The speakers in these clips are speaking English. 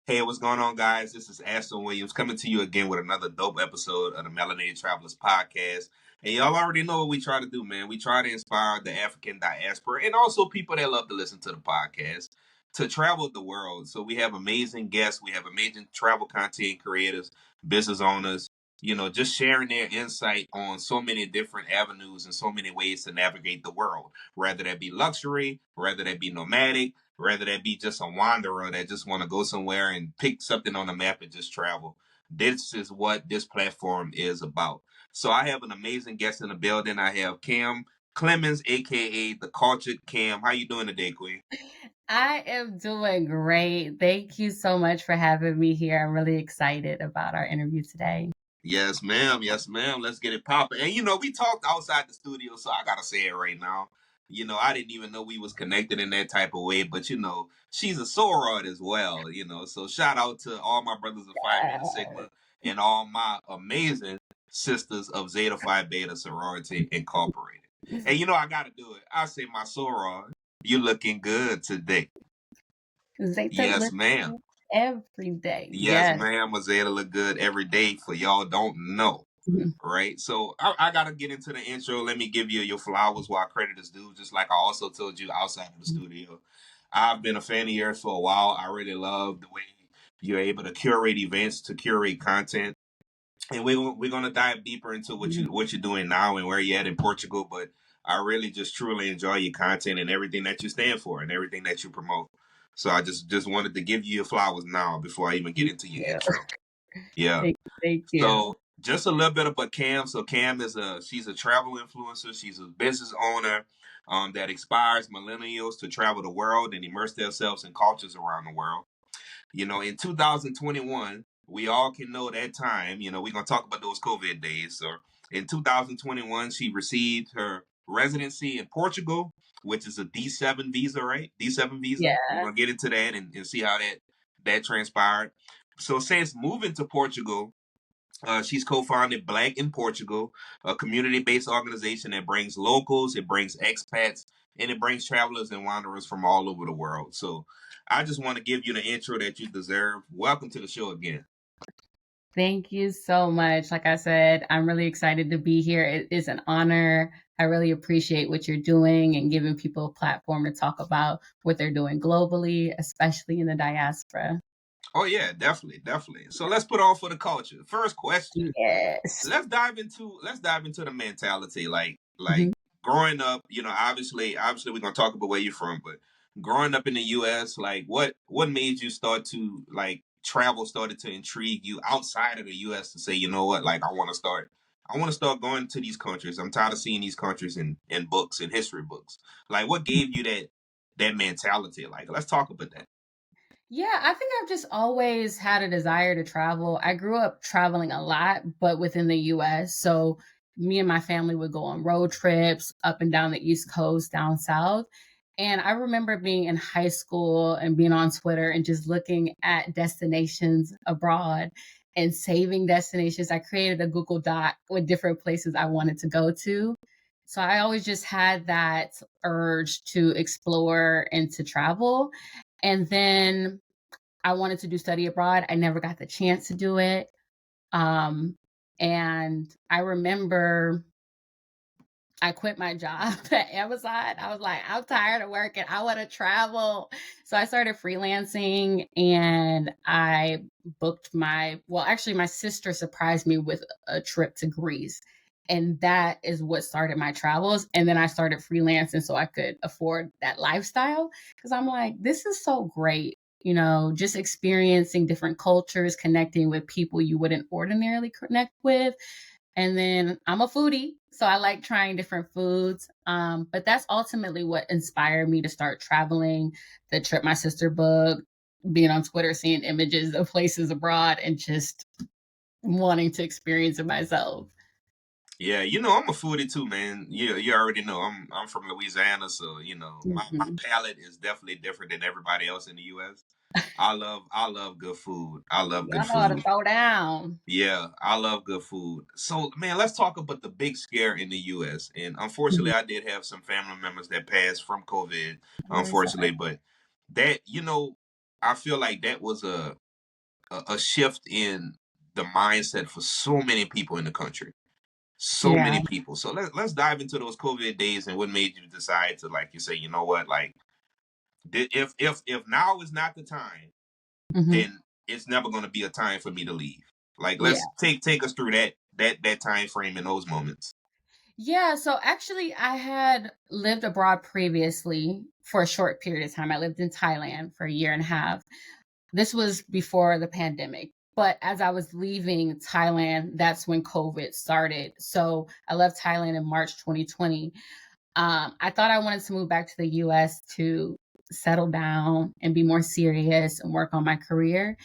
Hey, what's going on, guys? This is Aston Williams coming to you again with another dope episode of the Melanated Travelers Podcast. And y'all already know what we try to do, man. We try to inspire the African diaspora and also people that love to listen to the podcast to travel the world. So we have amazing guests, we have amazing travel content creators, business owners, just sharing their insight on so many different avenues and so many ways to navigate the world, whether that be luxury, whether that be nomadic, rather that be just a wanderer that just want to go somewhere and pick something on the map and just travel. This is what this platform is about. So I have an amazing guest in the building. I have Cam Clemens, aka the Cultured Cam. How you doing today, Queen? I am doing great. Thank you so much for having me here. I'm really excited about our interview today. Yes, ma'am. Yes, ma'am. Let's get it popping. And we talked outside the studio, so I gotta say it right now. I didn't even know we was connected in that type of way, but she's a sorority as well. So shout out to all my brothers of Phi Beta Sigma and all my amazing sisters of Zeta Phi Beta Sorority Incorporated. And I gotta do it. I say my soror, you looking good today. Zeta Yes, lives ma'am. every day. Yes, Yes. ma'am. Zeta look good every day for y'all don't know. Mhm. Right? So I gotta get into the intro. Let me give you your flowers while credit is due, just like I also told you outside of the studio. I've been a fan of yours for a while. I really love the way you're able to curate events, to curate content. And we're gonna dive deeper into what you're doing now and where you're at in Portugal. But I really just truly enjoy your content and everything that you stand for and everything that you promote. So I just wanted to give you your flowers now before I even get into your Yeah. intro. Yeah. Thank you. So just a little bit about Cam. So Cam she's a travel influencer. She's a business owner that inspires millennials to travel the world and immerse themselves in cultures around the world. In 2021, we all can know that time. We're gonna talk about those COVID days. So in 2021, she received her residency in Portugal, which is a D7 visa, right? D7 visa. We're Yeah. gonna get into that and see how that transpired. So since moving to Portugal, she's co-founded Black in Portugal, a community-based organization that brings locals, it brings expats, and it brings travelers and wanderers from all over the world. So I just want to give you the intro that you deserve. Welcome to the show again. Thank you so much. Like I said, I'm really excited to be here. It is an honor. I really appreciate what you're doing and giving people a platform to talk about what they're doing globally, especially in the diaspora. Oh yeah, definitely, definitely. So let's put on for the culture. First question. Yes. Let's dive into the mentality. Like Mhm. growing up, obviously we're gonna talk about where you're from, but growing up in the US, like what made you start to like travel started to intrigue you outside of the US to say, you know what, like I want to start going to these countries. I'm tired of seeing these countries in books and history books. Like what gave you that mentality? Like let's talk about that. Yeah, I think I've just always had a desire to travel. I grew up traveling a lot, but within the US. So me and my family would go on road trips up and down the East Coast, down south. And I remember being in high school and being on Twitter and just looking at destinations abroad and saving destinations. I created a Google Doc with different places I wanted to go to. So I always just had that urge to explore and to travel. And then I wanted to do study abroad. I never got the chance to do it. Um, and I remember I quit my job at Amazon. I was like, I'm tired of working. I want to travel. So I started freelancing and I booked actually, my sister surprised me with a trip to Greece. And that is what started my travels. And then I started freelancing so I could afford that lifestyle. Cause I'm like, this is so great. Just experiencing different cultures, connecting with people you wouldn't ordinarily connect with, and then I'm a foodie, so I like trying different foods. But that's ultimately what inspired me to start traveling. The trip my sister booked, being on Twitter, seeing images of places abroad, and just wanting to experience it myself. Yeah, I'm a foodie too, man. You already know I'm from Louisiana, so my Mhm. palate is definitely different than everybody else in the US. I love good food. I love good Y'all know how to food. throw down. Yeah, I love good food. So man, let's talk about the big scare in the US. And unfortunately Mhm. I did have some family members that passed from COVID, Really sorry. unfortunately, but that, I feel like that was a shift in the mindset for so many people in the country. So Yeah. many people. So let's dive into those COVID days and what made you decide to, like you say, you know what, like if now is not the time, Hmm. then it's never going to be a time for me to leave. Like Yeah. let's take us through that time frame in those moments. Yeah. So actually, I had lived abroad previously for a short period of time. I lived in Thailand for a year and a half. This was before the pandemic. But as I was leaving Thailand, that's when COVID started. So I left Thailand in March 2020. I thought I wanted to move back to the US to settle down and be more serious and work on my career.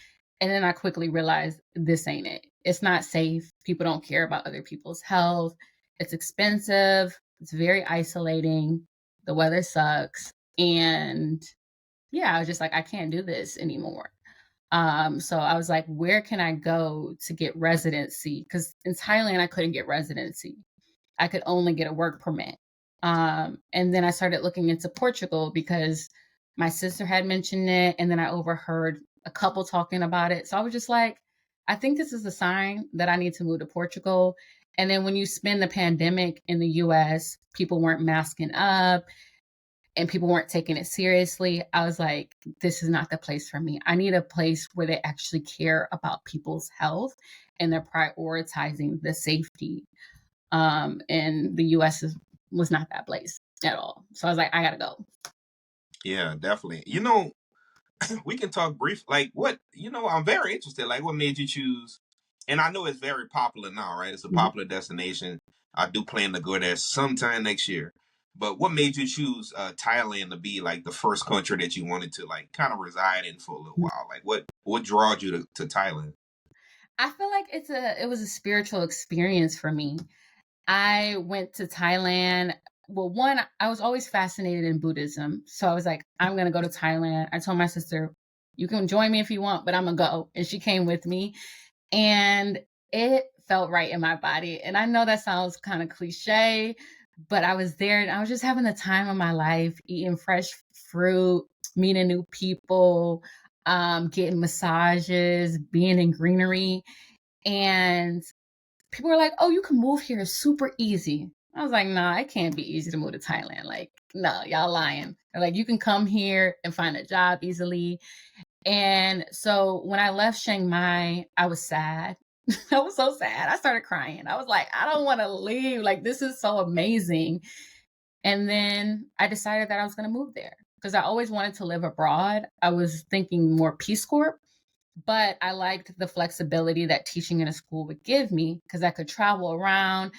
And then I quickly realized this ain't it. It's not safe. People don't care about other people's health. It's expensive. It's very isolating. The weather sucks. And yeah, I was just like, I can't do this anymore. So I was like, where can I go to get residency? Because in Thailand, I couldn't get residency. I could only get a work permit. And then I started looking into Portugal because my sister had mentioned it. And then I overheard a couple talking about it. So I was just like, I think this is a sign that I need to move to Portugal. And then when you spend the pandemic in the US, people weren't masking up and people weren't taking it seriously. I was like, this is not the place for me. I need a place where they actually care about people's health and they're prioritizing the safety. And the US was not that place at all. So I was like, I gotta go. Yeah, definitely. We can talk brief. Like what? I'm very interested. Like what made you choose? And I know it's very popular now, right? It's a Mhm. popular destination. I do plan to go there sometime next year. But what made you choose Thailand to be like the first country that you wanted to like kind of reside in for a little while? Like what drawed you to Thailand? I feel like it was a spiritual experience for me. I went to Thailand. Well, one, I was always fascinated in Buddhism. So I was like, I'm going to go to Thailand. I told my sister, you can join me if you want, but I'm going to go. And she came with me. And it felt right in my body. And I know that sounds kind of cliche, but I was there and I was just having the time of my life, eating fresh fruit, meeting new people, getting massages, being in greenery. And people were like, oh, you can move here super easy. I was like, nah, it can't be easy to move to Thailand. Like, no, y'all lying. They're like, you can come here and find a job easily. And so when I left Chiang Mai, I was sad. I was so sad. I started crying. I was like, I don't want to leave. Like, this is so amazing. And then I decided that I was going to move there because I always wanted to live abroad. I was thinking more Peace Corps, but I liked the flexibility that teaching in a school would give me because I could travel around.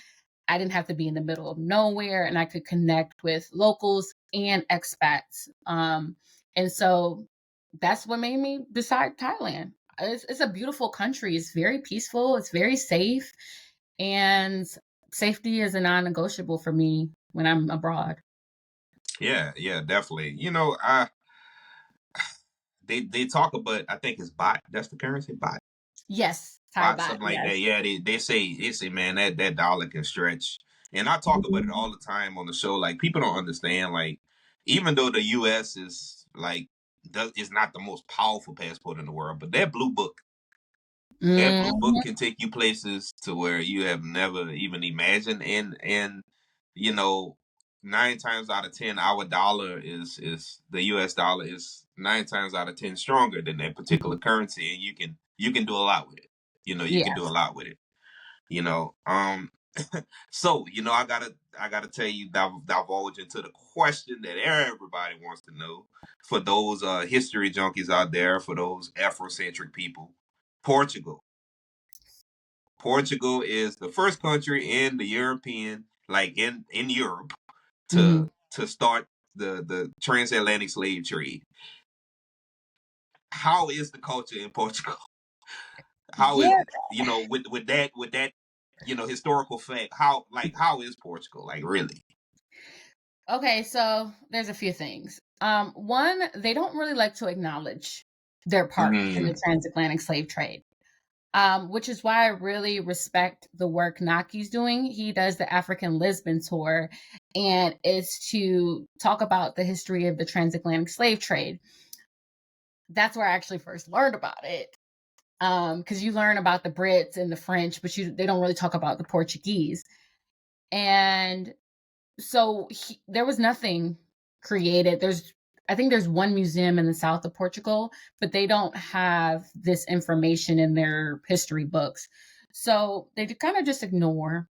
I didn't have to be in the middle of nowhere and I could connect with locals and expats. And so that's what made me decide Thailand. It's a beautiful country. It's very peaceful. It's very safe. And safety is a non negotiable for me when I'm abroad. Yeah, yeah, definitely. I they talk about, I think it's baht. That's the currency, baht. Yes, Thai Baht, baht. something like that. Yes. Yeah, they say man, that dollar can stretch. And I talk about it Mhm. all the time on the show. Like people don't understand. Like even though the U.S. is like is not the most powerful passport in the world, but that blue book Mhm. can take you places to where you have never even imagined. And you know, 9 times out of 10, our dollar is the U.S. dollar is 9 times out of 10 stronger than that particular currency, and you can do a lot with it. You can do a Yes. lot with it. You know, so I gotta tell you, divulge into the question that everybody wants to know. For those history junkies out there, for those Afrocentric people, Portugal. Portugal is the first country in the European, like in Europe, Mhm. to start the transatlantic slave trade. How is the culture in Portugal? How is Yeah. it? With that historical fact. How is Portugal? Like really? Okay, so there's a few things. One, they don't really like to acknowledge their part in the Mm, transatlantic slave trade, which is why I really respect the work Naki's doing. He does the African Lisbon tour, and it's to talk about the history of the transatlantic slave trade. That's where I actually first learned about it. because you learn about the Brits and the French, but they don't really talk about the Portuguese. And so there was nothing created. I think there's one museum in the south of Portugal, but they don't have this information in their history books. So they kind of just ignore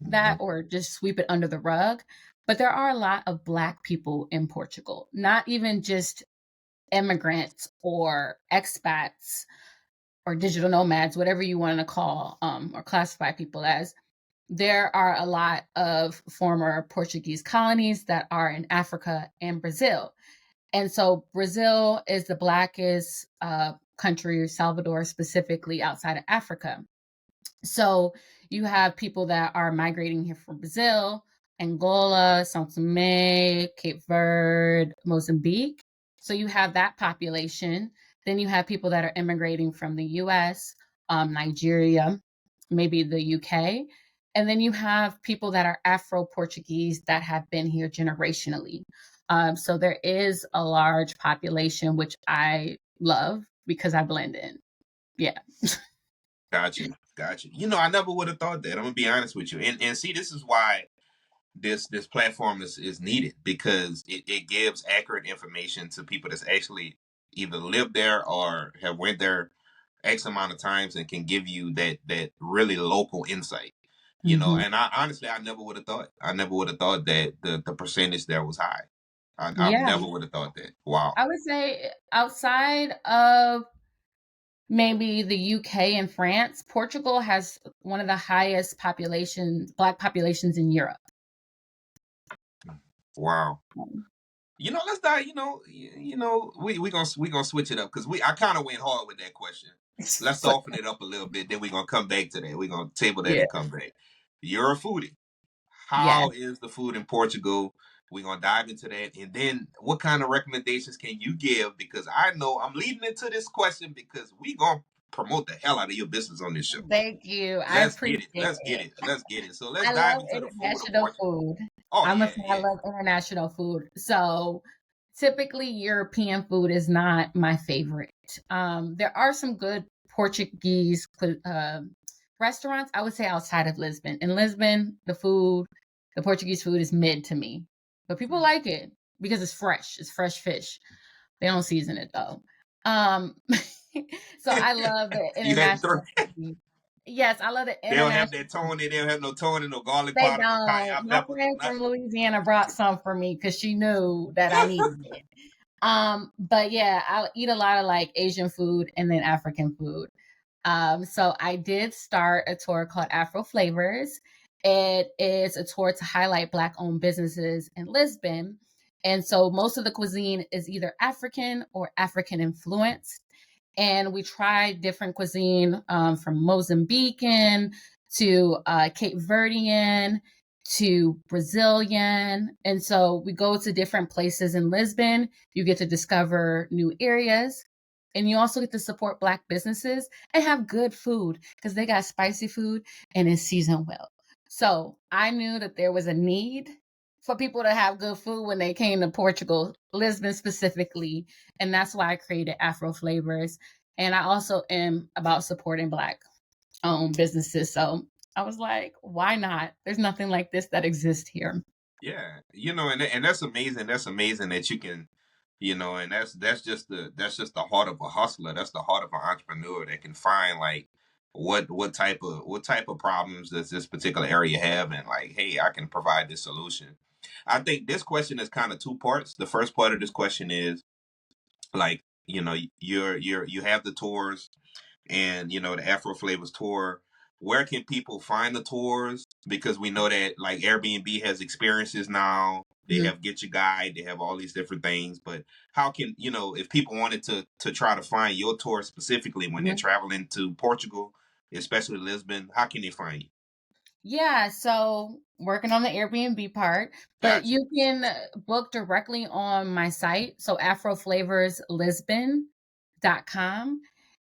that or just sweep it under the rug. But there are a lot of Black people in Portugal, not even just immigrants or expats or digital nomads, whatever you want to call or classify people as. There are a lot of former Portuguese colonies that are in Africa and Brazil. And so Brazil is the blackest country, Salvador specifically, outside of Africa. So you have people that are migrating here from Brazil, Angola, São Tomé, Cape Verde, Mozambique. So you have that population. Then you have people that are immigrating from the US, Nigeria, maybe the UK. And then you have people that are Afro Portuguese that have been here generationally. So there is a large population, which I love because I blend in. Yeah. Gotcha. Gotcha. I never would have thought that. I'm gonna be honest with you. And see, this is why this platform is needed, because it gives accurate information to people that's actually either lived there or have went there X amount of times and can give you that really local insight. Mm-hmm. And I honestly, I never would have thought. I never would have thought that the percentage there was high. I Yeah. never would have thought that. Wow. I would say outside of maybe the UK and France, Portugal has one of the highest Black populations in Europe. Wow. Let's die. We gonna switch it up, because I kind of went hard with that question. Let's soften it up a little bit. Then we're gonna come back to that. We're gonna table that Yeah. and come back. You're a foodie. Yes. How is the food in Portugal? We're gonna dive into that, and then what kind of recommendations can you give? Because I know I'm leading into this question because we gonna promote the hell out of your business on this show. Thank you. I Let's get appreciate it. Let's get it. it. Let's get it. So let's I dive love into the food of international Portugal. food. Oh I yeah, must say I yeah. love international food. So typically European food is not my favorite. There are some good Portuguese restaurants, I would say, outside of Lisbon. In Lisbon, the Portuguese food is mid to me. But people like it because it's fresh. It's fresh fish. They don't season it though. Um so I love the You had to international food. Yes, I love the They don't have international that tone. food. They don't have no tone, no garlic They powder, no don't. cayenne My pepper, no friend from nothing. Louisiana brought some for me because she knew that I needed it. But yeah, I'll eat a lot of like Asian food and then African food. So I did start a tour called Afro Flavors. It is a tour to highlight Black owned businesses in Lisbon. And so most of the cuisine is either African or African influenced. And we tried different cuisine from Mozambican to Cape Verdean to Brazilian. And so we go to different places in Lisbon. You get to discover new areas. And you also get to support Black businesses and have good food because they got spicy food and it's seasoned well. So I knew that there was a need for people to have good food when they came to Portugal, Lisbon specifically. And that's why I created Afro Flavors. And I also am about supporting Black owned businesses. So I was like, why not? There's nothing like this that exists here. Yeah, and that's amazing. That's amazing that you can, and that's just the heart of a hustler. That's the heart of an entrepreneur that can find like what type of problems does this particular area have, and like, hey, I can provide this solution. I think this question is kind of two parts. The first part of this question is like, you have the tours, and the Afro Flavors tour. Where can people find the tours? Because we know that like Airbnb has experiences now. They Mhm. have Get Your Guide. They have all these different things. But how can if people wanted to try to find your tour specifically when they're Mhm. traveling to Portugal, especially Lisbon, how can they find you? Yeah, so working on the Airbnb part, but Gotcha. you can book directly on my site. So afroflavorslisbon.com.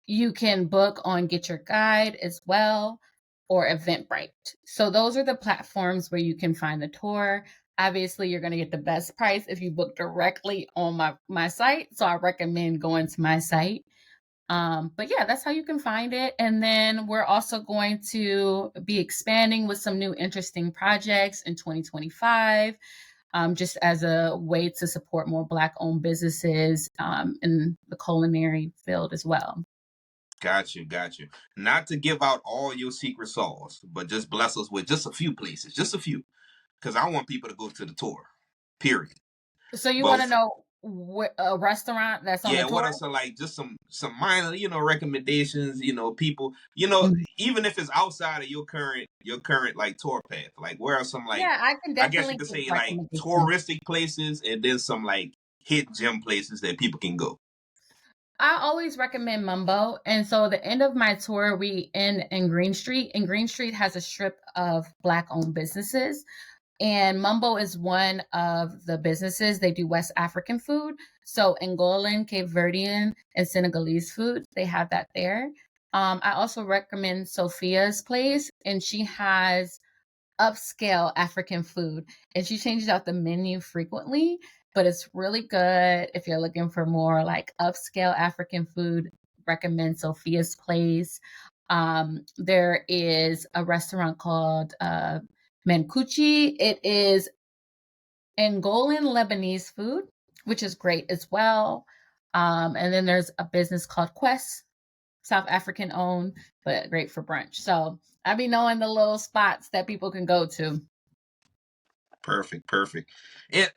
You can book on Get Your Guide as well or Eventbrite. So those are the platforms where you can find the tour. Obviously, you're going to get the best price if you book directly on my site. So I recommend going to my site. But yeah, that's how you can find it. And then we're also going to be expanding with some new interesting projects in 2025, just as a way to support more Black owned businesses in the culinary field as well. Got you, got you. Not to give out all your secret sauce, but just bless us with just a few places, just a few, because I want people to go to the tour. Period. So you want But to know a restaurant that's on the yeah, what tour? are some like just some minor, recommendations, people, Mhm. even if it's outside of your current like tour path. Like where are some like Yeah, I can I guess you definitely could give say like recommendations. touristic places and then some like hidden gem places that people can go. I always recommend Mumbo. And so the end of my tour, we end in Green Street. And Green Street has a strip of Black owned businesses. And Mumbo is one of the businesses. They do West African food. So Angolan, Cape Verdean, and Senegalese food. They have that there. I also recommend Sophia's place, and she has upscale African food. And she changes out the menu frequently, but it's really good if you're looking for more like upscale African food. Recommend Sophia's Place. There is a restaurant called Menkuchi. It is Angolan Lebanese food, which is great as well. And then there's a business called Quest, South African owned, but great for brunch. So I be knowing the little spots that people can go to. Perfect, perfect. And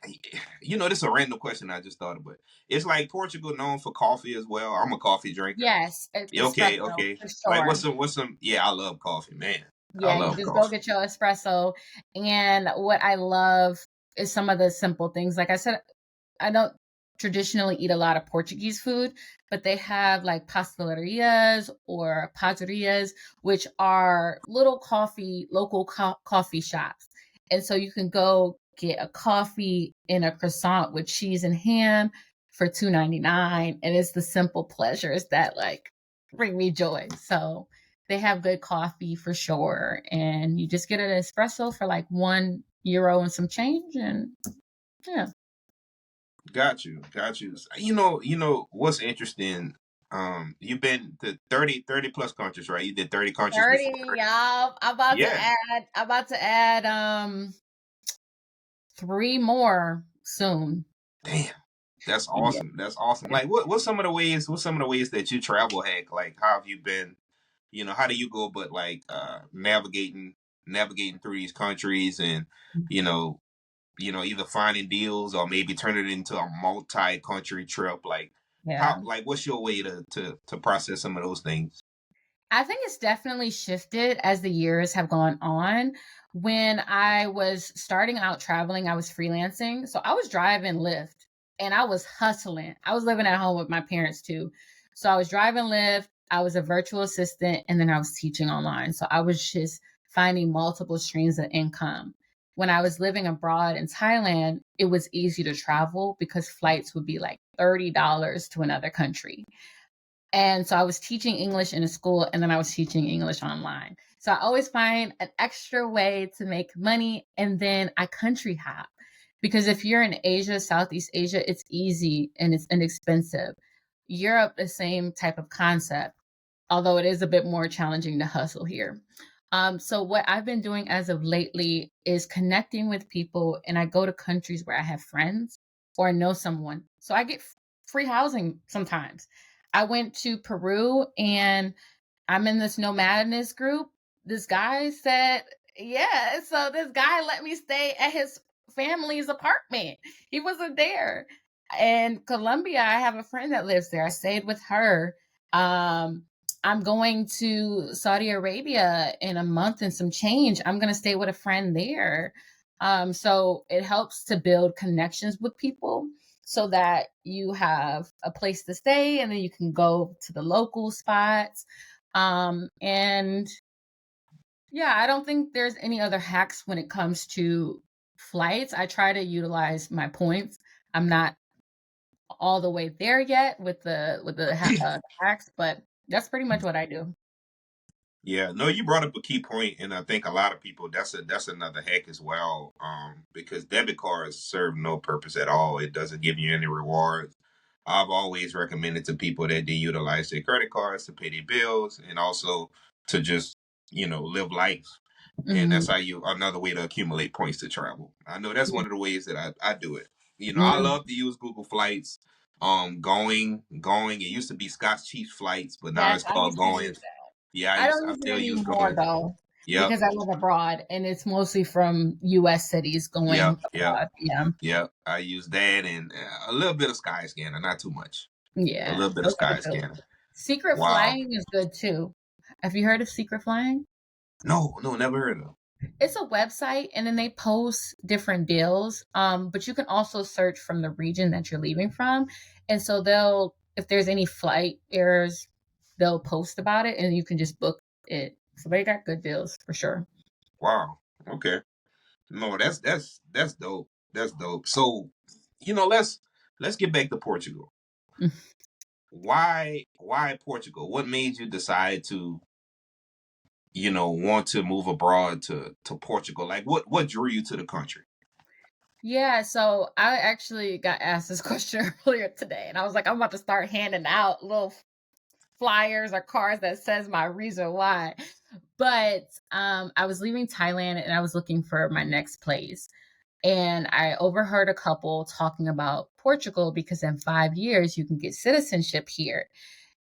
this is a random question I just thought about. It's like Portugal known for coffee as well. I'm a coffee drinker. Yes, Yeah, okay, espresso okay. for Like sure. what's some yeah, I love coffee, man. I Yeah, you love just go coffee. get your espresso. And what I love is some of the simple things. Like I said, I don't traditionally eat a lot of Portuguese food, but they have like pastelerias or padarias, which are little local coffee shops. And so you can go get a coffee and a croissant with cheese and ham for $2.99. And it's the simple pleasures that like bring me joy. So they have good coffee for sure. And you just get an espresso for like €1 and some change. And yeah. Got you, got you. You know what's interesting. You've been to 30 plus countries, right? You did 30 countries before. 30, y'all. Yeah, I'm about to add 3 more soon. damn. That's Yeah. awesome. That's awesome. Like what's some of the ways that you travel hack? Like how have you been, how do you go but like navigating through these countries and you know, either finding deals or maybe turn it into a multi-country trip. Like how Yeah. like what's your way to process some of those things? I think it's definitely shifted as the years have gone on. When I was starting out traveling, I was freelancing. So I was driving Lyft and I was hustling. I was living at home with my parents too. So I was driving Lyft, I was a virtual assistant, and then I was teaching online. So I was just finding multiple streams of income. When I was living abroad in Thailand, it was easy to travel because flights would be like $30 to another country. And so I was teaching English in a school and then I was teaching English online. So I always find an extra way to make money and then I country hop. Because if you're in Asia, Southeast Asia, it's easy and it's inexpensive. Europe, the same type of concept, although it is a bit more challenging to hustle here. So what I've been doing as of lately is connecting with people, and I go to countries where I have friends or know someone. So I get free housing sometimes. I went to Peru and I'm in this nomadness group. This guy said, yeah, so this guy let me stay at his family's apartment. He wasn't there. In Colombia, I have a friend that lives there. I stayed with her. Um, I'm going to Saudi Arabia in a month and some change. I'm going to stay with a friend there. So it helps to build connections with people so that you have a place to stay and then you can go to the local spots. And yeah, I don't think there's any other hacks when it comes to flights. I try to utilize my points. I'm not all the way there yet with the hacks, but that's pretty much what I do. Yeah, no, you brought up a key point, and I think a lot of people that's another hack as well. Because debit cards serve no purpose at all. It doesn't give you any rewards. I've always recommended to people that they utilize their credit cards to pay their bills and also to just, live life. And that's Mhm. how another way to accumulate points to travel. I know that's Yeah. one of the ways that I do it. I Mm. love to use Google Flights. Going. It used to be Scott's Chief Flights, but now Yes, it's I called used to Going. use that. Yeah, I don't I use it still use anymore Going. though, Yep, because I live abroad and it's mostly from US cities yep, going yep, abroad. Yeah. yep. I use that and a little bit of Skyscanner, not too much. A Yeah. little bit of Those are the good Skyscanner. ones. Secret Wow. flying is good too. Have you heard of secret flying? No, no, never heard of. It's a website and then they post different deals. But you can also search from the region that you're leaving from. And so they'll, if there's any flight errors, they'll post about it and you can just book it. So they got good deals for sure. Wow. Okay. No, that's dope. That's dope. So, let's get back to Portugal. Why Portugal? What made you decide to, want to move abroad to Portugal? Like what drew you to the country? Yeah, so I actually got asked this question earlier today, and I was like, I'm about to start handing out little flyers or cards that says my reason why. But I was leaving Thailand and I was looking for my next place. And I overheard a couple talking about Portugal because in 5 years you can get citizenship here.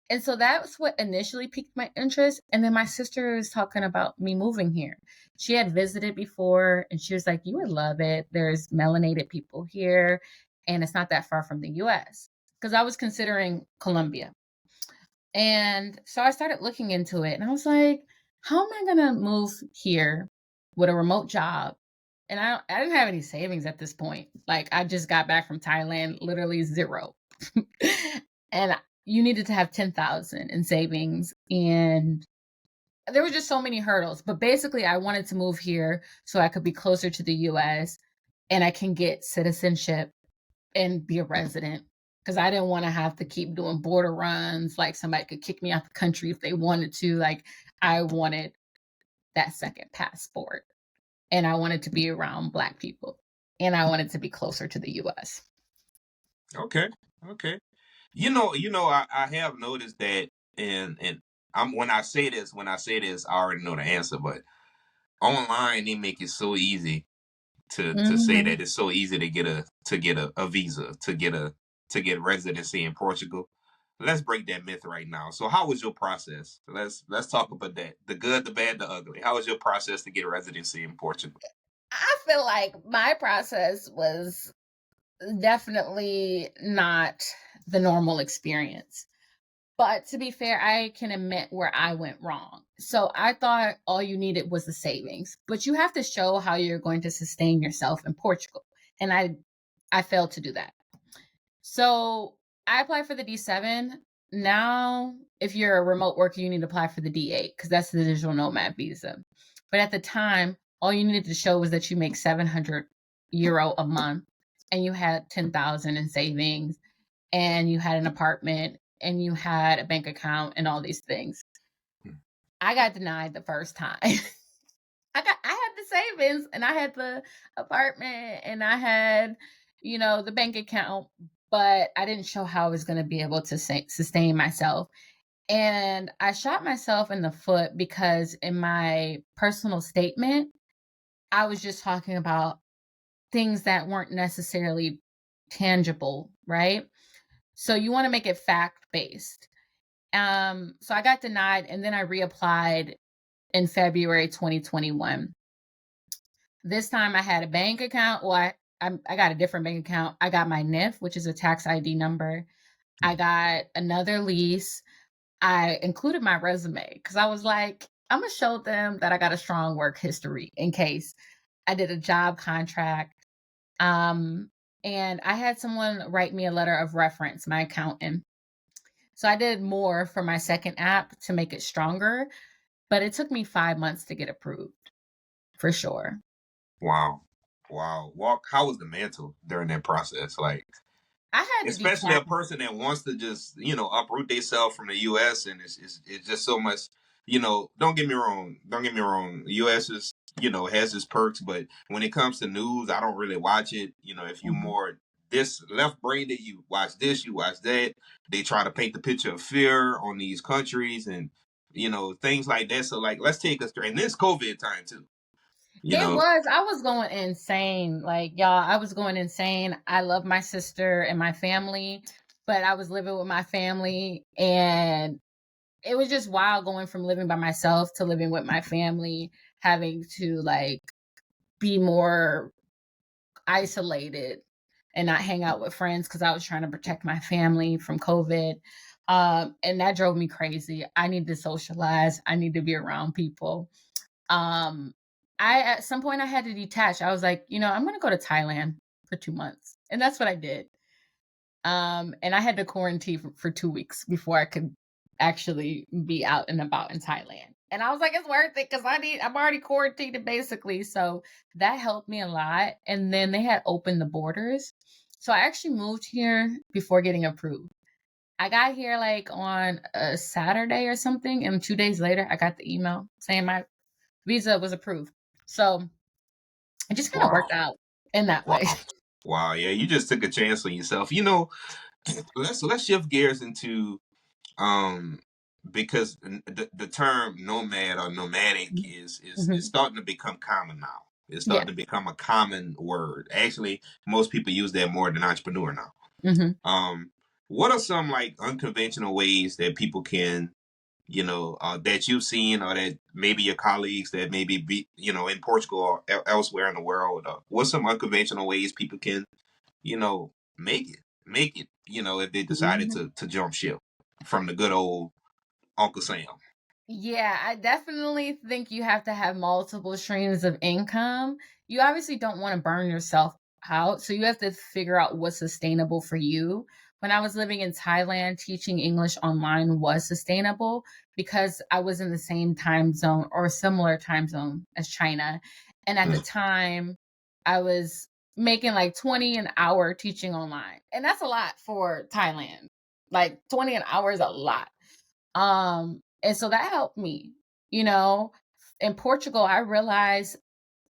And so that's what initially piqued my interest. And then my sister was talking about me moving here. She had visited before and she was like, you would love it. There's melanated people here and it's not that far from the US. Because I was considering Colombia. And so I started looking into it and I was like, how am I going to move here with a remote job? And I didn't have any savings at this point. Like I just got back from Thailand, literally zero. And you needed to have 10,000 in savings and there were just so many hurdles. But basically I wanted to move here so I could be closer to the US and I can get citizenship and be a resident because I didn't want to have to keep doing border runs. Like somebody could kick me out the country if they wanted to. Like I wanted that second passport and I wanted to be around Black people and I wanted to be closer to the US. Okay. Okay. I have noticed that and I'm when I say this, I already know the answer, but online they make it so easy to say Hmm. that it's so easy to get a visa, to get residency in Portugal. Let's break that myth right now. So how was your process? Let's talk about that. The good, the bad, the ugly. How was your process to get residency in Portugal? I feel like my process was definitely not the normal experience. But to be fair, I can admit where I went wrong. So I thought all you needed was the savings, but you have to show how you're going to sustain yourself in Portugal. And I failed to do that. So I applied for the D7. Now, if you're a remote worker, you need to apply for the D8 because that's the digital nomad visa. But at the time, all you needed to show was that you make 700 euro a month and you had 10,000 in savings and you had an apartment and you had a bank account and all these things. I got denied the first time. I had the savings and I had the apartment and I had, the bank account, but I didn't show how I was going to be able to sustain myself. And I shot myself in the foot because in my personal statement, I was just talking about things that weren't necessarily tangible, right? So you want to make it fact based. So I got denied and then I reapplied in February 2021. This time I had a bank account. Well, I got a different bank account. I got my NIF, which is a tax ID number. I got another lease. I included my resume because I was like, I'm going to show them that I got a strong work history in case I did a job contract. Um, and I had someone write me a letter of reference, my accountant. So I did more for my second app to make it stronger, but it took me 5 months to get approved for sure. Wow. Wow. Walk, how was the mental during that process? Like, I had to especially a detach. person that wants to just, uproot themselves from the US and it's just so much, don't get me wrong. Don't get me wrong. The US has its perks, but when it comes to news, I don't really watch it. If you Mhm. more this left brained you watch this, you watch that. They try to paint the picture of fear on these countries and things like that. So like, let's take us through, and this COVID time too. I was going insane. Like, y'all, I was going insane. I love my sister and my family, but I was living with my family, and it was just wild going from living by myself to living with my family, having to like be more isolated and not hang out with friends because I was trying to protect my family from COVID. And that drove me crazy. I need to socialize. I need to be around people. Um, I at some point I had to detach. I was like, I'm gonna go to Thailand for 2 months, and that's what I did. And I had to quarantine for 2 weeks before I could actually be out and about in Thailand. And I was like, it's worth it because I'm already quarantined basically. So that helped me a lot. And then they had opened the borders. So I actually moved here before getting approved. I got here like on a Saturday or something, and 2 days later I got the email saying my visa was approved. So it just kind of Wow, worked out in that way. wow, wow. Yeah, you just took a chance on yourself. Let's shift gears into um because the term nomad or nomadic is Mhm. starting to become common now. It's Yeah. starting to become a common word. Actually, most people use that more than entrepreneur now. Hmm. What are some like unconventional ways that people can, that you've seen, or that maybe your colleagues that maybe be, in Portugal or elsewhere in the world? What's some unconventional ways people can, make it, if they decided Hmm. to jump ship from the good old Uncle Sam? Yeah, I definitely think you have to have multiple streams of income. You obviously don't want to burn yourself out, so you have to figure out what's sustainable for you. When I was living in Thailand, teaching English online was sustainable because I was in the same time zone or similar time zone as China. And at the Mm. time, I was making like 20 an hour teaching online. And that's a lot for Thailand. Like 20 an hour is a lot. And so that helped me, you know. In Portugal, I realized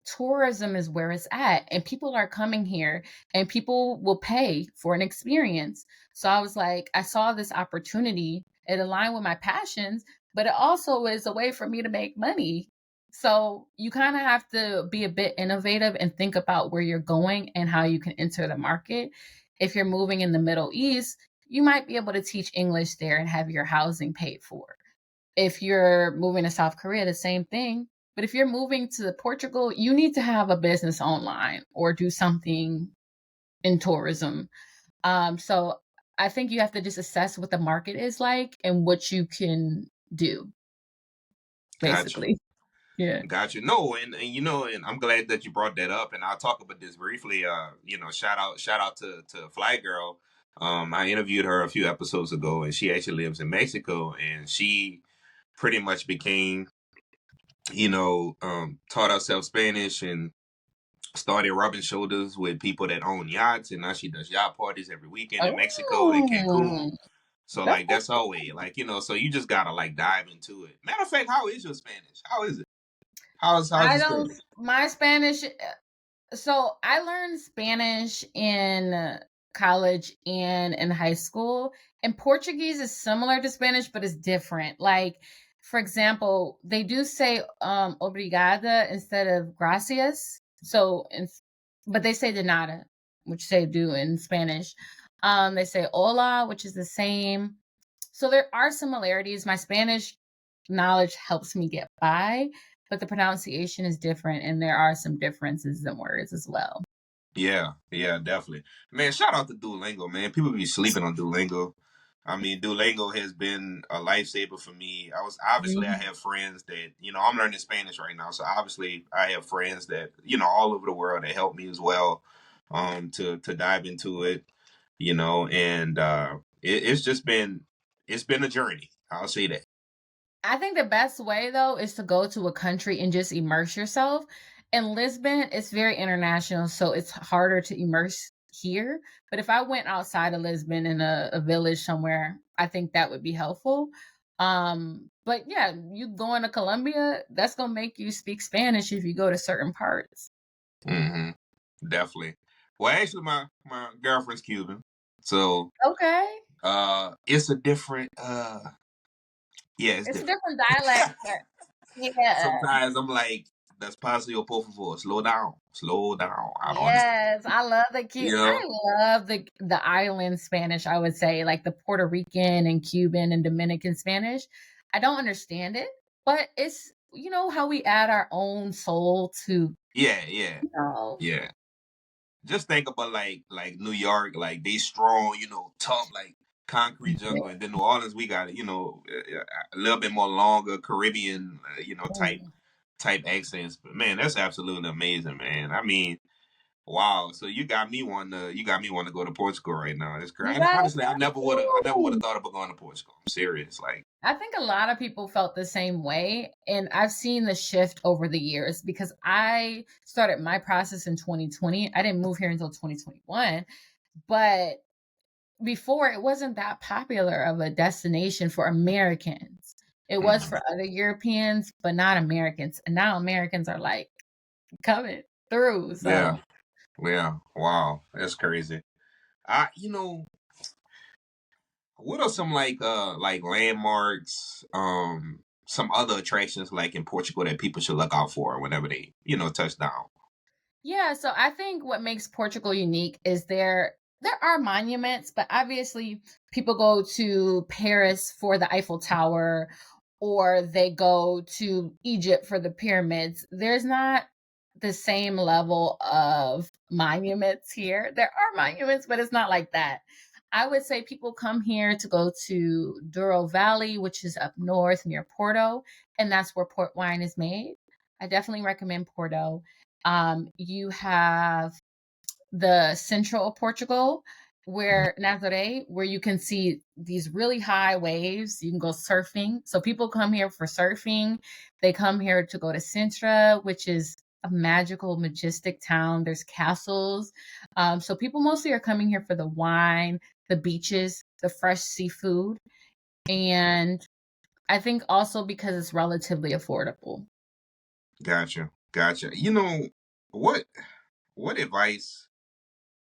tourism is where it's at, and people are coming here, and people will pay for an experience. So I was like, I saw this opportunity. It aligned with my passions, but it also is a way for me to make money. So you kind of have to be a bit innovative and think about where you're going and how you can enter the market. If you're moving in the Middle East, you might be able to teach English there and have your housing paid for. If you're moving to South Korea, the same thing. But if you're moving to Portugal, you need to have a business online or do something in tourism. So I think you have to just assess what the market is like and what you can do, Gotcha. basically. Yeah. Gotcha. No, and I'm glad that you brought that up, and I'll talk about this briefly. Shout out to Fly Girl. I interviewed her a few episodes ago, and she actually lives in Mexico, and she pretty much became, taught herself Spanish and started rubbing shoulders with people that own yachts, and now she does yacht parties every weekend in Mexico and Cancun. Oh, So that's like that's our way, like so you just gotta like dive into it. Matter of fact, how is your Spanish? How is it? How's I the don't, Spanish? my Spanish. So I learned Spanish in college and in high school. And Portuguese is similar to Spanish, but it's different. Like, for example, they do say obrigada instead of gracias. But they say de nada, which they do in Spanish. They say hola, which is the same. So there are similarities. My Spanish knowledge helps me get by, but the pronunciation is different, and there are some differences in words as well. Yeah, yeah, definitely. Man, shout out to Duolingo, man. People be sleeping on Duolingo. I mean, Duolingo has been a lifesaver for me. I Mhm. have friends that, I'm learning Spanish right now. So obviously I have friends that, all over the world that help me as well, to dive into it, and it's been a journey. I'll say that. I think the best way though is to go to a country and just immerse yourself. In Lisbon, it's very international, so it's harder to immerse here. But if I went outside of Lisbon in a village somewhere, I think that would be helpful. But yeah, you going to Colombia, that's gonna make you speak Spanish if you go to certain parts. Hmm. Definitely. Well, actually, my girlfriend's Cuban, so Okay. it's a different. Yeah, it's It's a different. different dialect, but yeah. Sometimes I'm like, "Despacio, por favor, slow down, slow down." I don't understand. Yes, I love You know? I love the island Spanish, I would say, like the Puerto Rican and Cuban and Dominican Spanish. I don't understand it, but it's how we add our own soul to, Yeah, yeah, you know. yeah. Just think about like New York, like they strong, tough, like concrete jungle, and then New Orleans, we got a little bit more longer Caribbean, type accents. But man, that's absolutely amazing, man. I mean, wow. So you got me want to go to Portugal right now. It's You great. And guys honestly, I never would have too. thought about going to Portugal. I'm serious. Like, I think a lot of people felt the same way. And I've seen the shift over the years because I started my process in 2020. I didn't move here until 2021. But before, it wasn't that popular of a destination for Americans. It was mhm. for other Europeans, but not Americans. And now Americans are like coming through. Yeah, So yeah. Wow, that's crazy. What are some like landmarks, some other attractions like in Portugal that people should look out for whenever they, touch down? yeah, so I think what makes Portugal unique is there are monuments, but obviously people go to Paris for the Eiffel Tower or they go to Egypt for the pyramids. There's not the same level of monuments here. There are monuments, but it's not like that. I would say people come here to go to Douro Valley, which is up north near Porto, and that's where port wine is made. I definitely recommend Porto. You have the central of Portugal, where Nazaré, where you can see these really high waves. You can go surfing. So people come here for surfing. They come here to go to Sintra, which is a magical, majestic town. There's castles. So people mostly are coming here for the wine, the beaches, the fresh seafood, and I think also because it's relatively affordable. Gotcha, gotcha. What what advice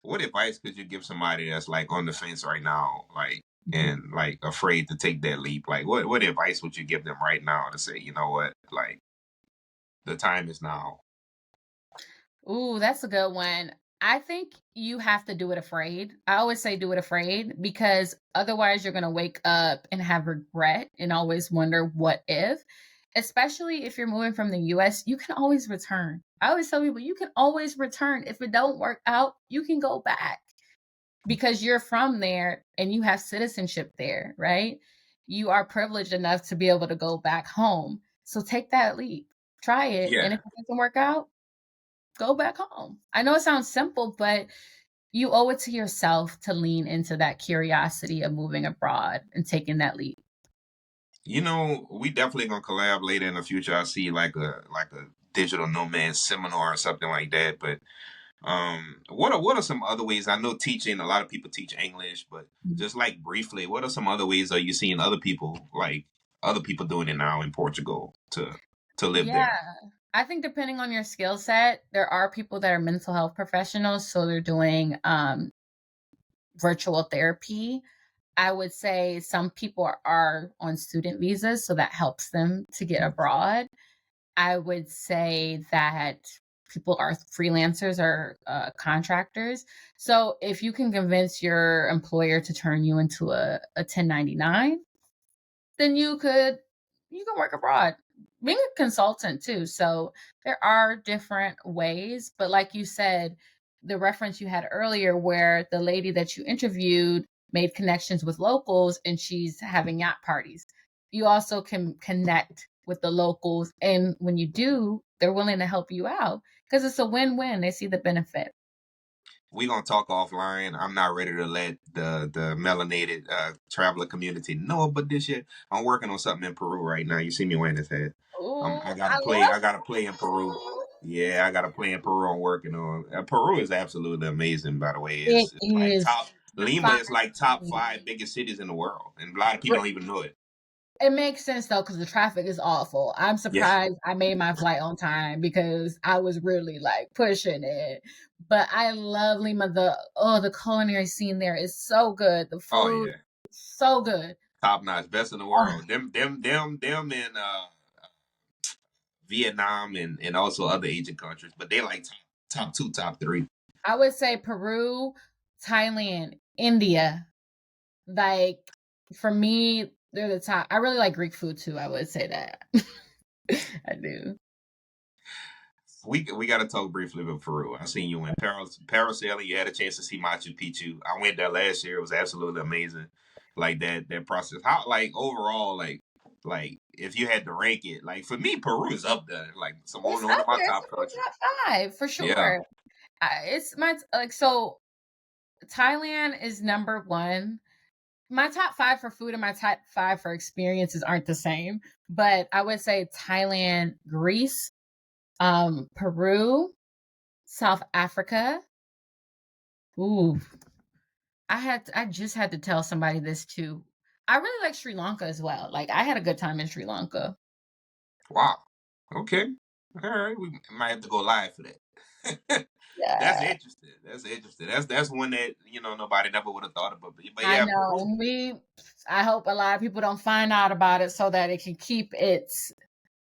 what advice could you give somebody that's like on the fence right now, like and like afraid to take that leap? Like what advice would you give them right now to say, you know what, like the time is now? Ooh, that's a good one. I think you have to do it afraid. I always say do it afraid because otherwise you're going to wake up and have regret and always wonder what if. Especially if you're moving from the US, you can always return. I always tell people you can always return. If it don't work out, you can go back because you're from there and you have citizenship there, right? You are privileged enough to be able to go back home. So take that leap. Try it. And Yeah. if it doesn't work out, go back home. I know it sounds simple, but you owe it to yourself to lean into that curiosity of moving abroad and taking that leap. We definitely gonna collab later in the future. I see like a digital nomad seminar or something like that. But what are some other ways? I know teaching, a lot of people teach English, but just like briefly, what are some other ways are you seeing other people doing it now in Portugal to live Yeah. there? I think depending on your skill set, there are people that are mental health professionals, so they're doing virtual therapy. I would say some people are on student visas, so that helps them to get abroad. I would say that people are freelancers or contractors. So if you can convince your employer to turn you into a 1099, then you can work abroad. Being a consultant too. So there are different ways, but like you said, the reference you had earlier where the lady that you interviewed made connections with locals and she's having yacht parties. You also can connect with the locals and when you do, they're willing to help you out because it's a win-win. They see the benefit. We gonna talk offline. I'm not ready to let the melanated traveler community know about this yet. I'm working on something in Peru right now. You see me wearing this hat. I Oh, gotta I play. love I gotta play in Peru. Yeah, I gotta play in Peru. I'm working on. Peru is absolutely amazing. By the way, it. it's like Is top. Lima is like top five biggest cities in the world, and a lot of people don't even know it. It makes sense though, because the traffic is awful. I'm Yeah. surprised I made my flight on time because I was really like pushing it. But I love Lima. The culinary scene there is so good. The Oh food, yeah. so good. Top notch, best in the Oh, world. Them in Vietnam and also other Asian countries, but they like top two, top three. I would say Peru, Thailand, India. Like for me, they're the top. I really like Greek food too. I would say that. I do. We got to talk briefly about Peru. I seen you in parasailing. You had a chance to see Machu Picchu. I went there last year. It was absolutely amazing. Like that process. How like overall like if you had to rank it, like for me, Peru is up there. Like some It's one up of my there. It's top in my countries. top five for Yeah. sure. It's my like so. Thailand is number one. My top five for food and my top five for experiences aren't the same, but I would say Thailand, Greece, Peru, South Africa. Ooh, I just had to tell somebody this too. I really like Sri Lanka as well. Like I had a good time in Sri Lanka. Wow. Okay. All right. We might have to go live for that. That's Yeah, interesting. That's interesting. That's one that nobody never would have thought about. But I yeah, Peru. know. I hope a lot of people don't find out about it so that it can keep its,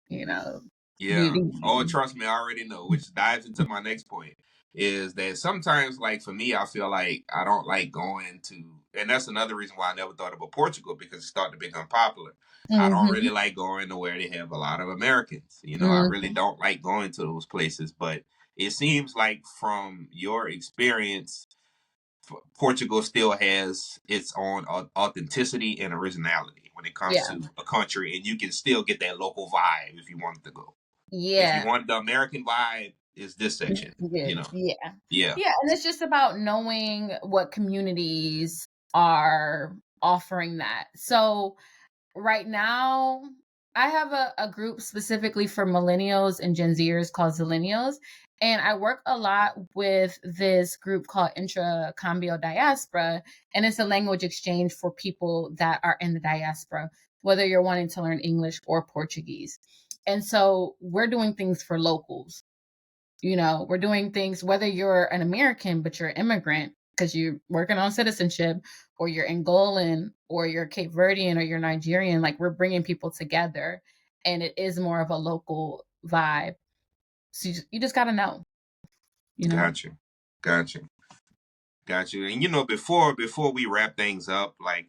you know, Yeah. Oh, beauty. trust me, I already know. Which dives into my next point is that sometimes, like for me, I feel like I don't like going to, and that's another reason why I never thought about Portugal because it's starting to become popular. I don't really Mhm. like going to where they have a lot of Americans. I really Mhm. don't like going to those places. But it seems like from your experience, Portugal still has its own authenticity and originality when it comes Yeah. to a country, and you can still get that local vibe if you wanted to go. If you Yeah. want the American vibe, is this section. Yeah. Yeah. Yeah, Yeah, and it's just about knowing what communities are offering that. So right now, I have a group specifically for millennials and Gen Zers called Zillennials. And I work a lot with this group called Intracambio Diaspora. And it's a language exchange for people that are in the diaspora, whether you're wanting to learn English or Portuguese. And so we're doing things for locals. We're doing things whether you're an American, but you're an immigrant because you're working on citizenship, or you're Angolan, or you're Cape Verdean, or you're Nigerian. Like we're bringing people together, and it is more of a local vibe. So you just got to know, you know. got you, got you, got you. And before we wrap things up, like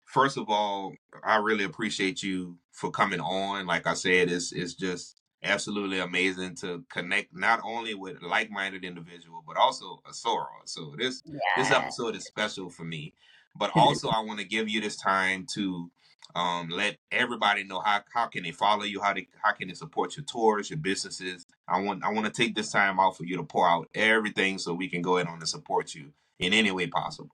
first of all, I really appreciate you for coming on. Like I said, it's just absolutely amazing to connect not only with like-minded individual, but also a soror. So this Yeah. episode is special for me. But also, I want to give you this time to let everybody know how can they follow you, how can they support your tours, your businesses. I want to take this time out for you to pour out everything so we can go ahead on and support you in any way possible.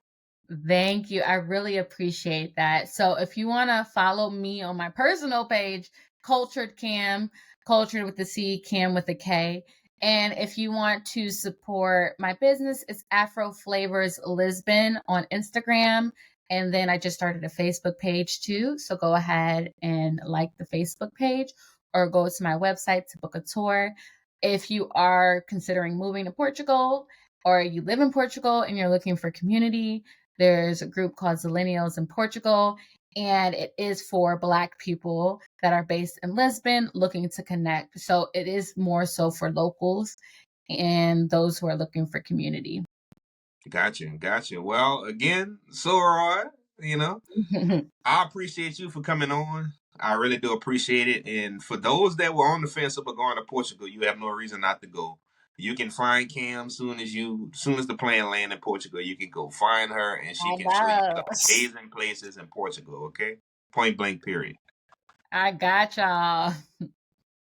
Thank you. I really appreciate that. So if you want to follow me on my personal page, Cultured Cam, Cultured with the C, Cam with the K. And if you want to support my business, it's Afro Flavors Lisbon on Instagram. And then I just started a Facebook page too. So go ahead and like the Facebook page or go to my website to book a tour. If you are considering moving to Portugal or you live in Portugal and you're looking for community, there's a group called Zillennials in Portugal, and it is for Black people that are based in Lisbon looking to connect. So it is more so for locals and those who are looking for community. Gotcha, gotcha. Well, again, Sorod, I appreciate you for coming on. I really do appreciate it. And for those that were on the fence about going to Portugal, you have no reason not to go. You can find Cam soon as the plane land in Portugal. You can go find her, and she I can show you know. some amazing places in Portugal. Okay, point blank. Period. I got y'all.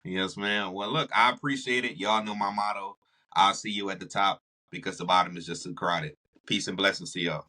Yes, man. Well, look, I appreciate it. Y'all know my motto. I'll see you at the top because the bottom is just too crowded. Peace and blessings to y'all.